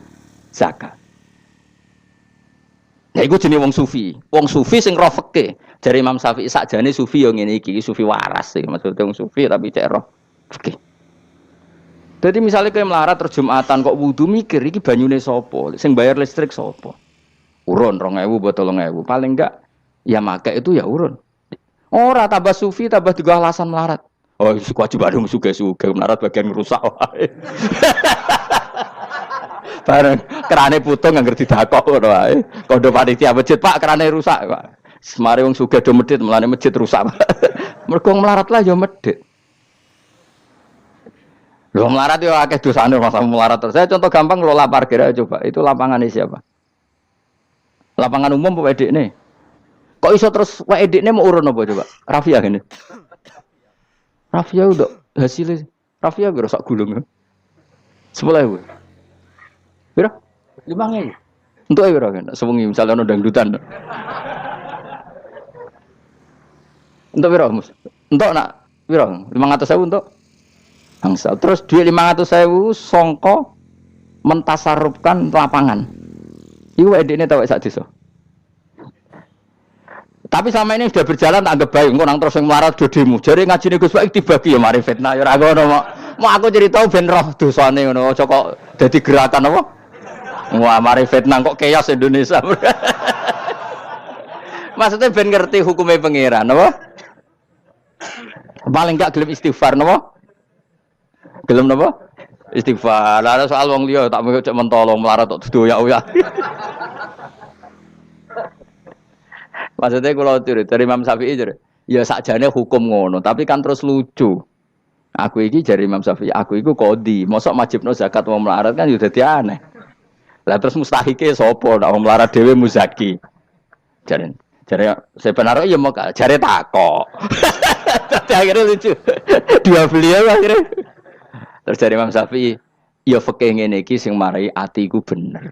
zakat. Nah iku jenenge wong sufi. Wong sufi sing roh fikih. Jare Imam Syafi'i sakjane sufi yo ngene iki, sufi waras sih. Maksudnya wong sufi tapi cek roh fikih. Jadi misalnya kowe melarat terus Jumatan kok wudu mikir iki banyune sapa? Sing bayar listrik sapa? Urun 2.000 buat 3.000. Paling enggak ya make itu ya urun. Ora tambah sufi tambah juga alasan melarat. Oh, kewajiban suge-suge melarat bagian ngerusak wae. Bareng kerane putung anggar didakok ngono wae. Kondo panitia masjid, Pak, kerane rusak, Pak. Semare wong sugih do medhit, mulane masjid rusak. Mergo melarat lah ya medhit. Lho melarat yo akeh dosane masa melarat terus. Saya contoh gampang ngelola parkir aja coba. Itu lapangannya siapa? Lapangan umum apa edekne? Kok iso terus wae edekne mau urun apa coba? Rafia gini. Rafia udah hasilnya. Rafia kira sak gulung. 10.000. Pira? 5.000. Untuk pira kan? Sewengi misalnya ono dangdutan. Untuk pira, Mus? Untuk nak pira? 500.000 untuk angsal. Terus duit 500.000 songko mentasarrufkan lapangan. Iku edekne tau sak desa. Tapi sama ini sudah berjalan tak anggap baik. Engko nang terus sing melarat do demo. Jare ngajine Gus Pak dibagi ya mari fitnah ya ora ngono mau aku cerita ben roh dosane ngono. Aja kok dadi gerakan apa? Wah mari fitnah kok keos Indonesia. Maksudnya ben ngerti hukumnya pangeran apa? Paling enggak gelem istighfar napa? Gelem napa? Istighfar. Lah soal wong liya tak cek mentolo melarat tok doyak-oyak. Maksudnya kalau dari Imam Syafi'i ya sakjane hukum ngono, tapi kan terus lucu. Aku iki dari Imam Syafi'i, aku iku qadhi. Mosok majibno zakat wong melarat kan yo dadi aneh. Lah terus mustahike sapa nek wong melarat dhewe muzaki. Jare sebenarnya ya mau jare takok. Tapi akhirnya lucu. Dua beliau akhirnya. Terus dari Imam Syafi'i, ya fikih ngene iki sing marai atiku bener.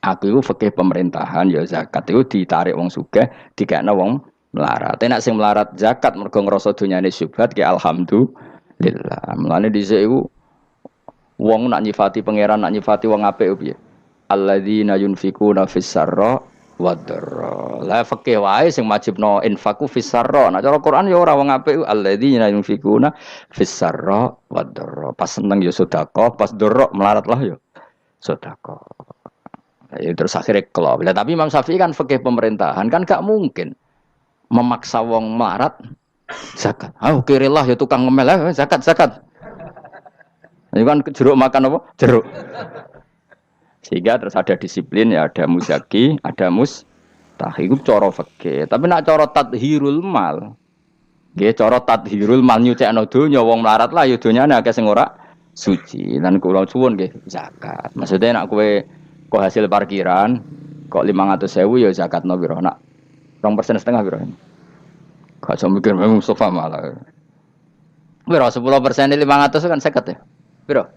Aku itu fikih pemerintahan ya zakat itu ditarik wong sugih dikekno wong melarat. Nek sing melarat zakat mergo ngrasa dunyane syubhat ki alhamdulillah. Mulane dhisik iku wong nak nyifati pangeran nak nyifati wong apik piye? Alladzina yunfikuna fis sarra wadharra. La fikih wae sing wajibno infaku fis sarra. Nek cara Quran ya ora wong apik alladzina yunfikuna fis sarra wadharra. Pas seneng ya sedekah, pas dorok melarat lah ya sedekah. Ya, terus akhirnya kelop. Tapi Imam Syafi'i kan fikih pemerintahan kan gak mungkin memaksa wong melarat zakat. Kirilah ya tukang ngemel zakat. Ini kan jeruk makan apa? Jeruk. Sehingga terus ada disiplin ya ada muzaki, ada mustahik itu cara fikih. Tapi nak cara tadhirul mal. Nggih cara tadhirul mal nyucekno donya wong melarat lah ya donyane akeh sing ora suci. Lan kula suwun nggih zakat. Maksudnya nak kowe kok hasil parkiran kok 500.000 ya zakatno piro nak 2,5% piro Gak usah mikir memang Mustafa malah. Biro 10% ini 500 kan seket ya. Biro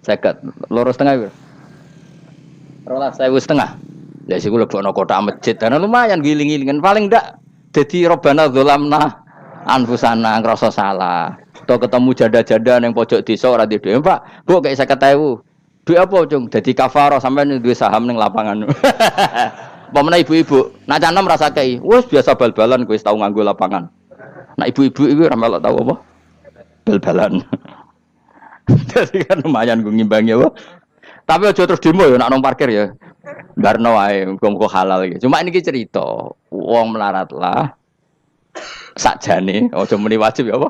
seket. Loro setengah biro. Rolas 1.500. Ya sih gue lebih kota masjid. Karena lumayan giling-gilingan paling ndak. Jadi Robbana dzolamna anfusana ngerasa salah. Atau ketemu janda-janda yang pojok desa ora di duit. Pak, Bu kayak 50.000. Duit apa, Cung? Jadi kafarah sampai duit saham ning lapangan. Pemene ibu-ibu, nak canam rasa kei. Wes biasa bal-balan kowe tau nganggo lapangan. Nak ibu-ibu iku ora melok tau apa? Bal-balan. Jadi kan lumayan gue ngimbangi apa. Tapi aja terus demo ya nak nang parkir ya. Barno wae muga-muga halal iki. Cuma ini cerita, wong melarat lah sakjane aja muni wajib ya apa?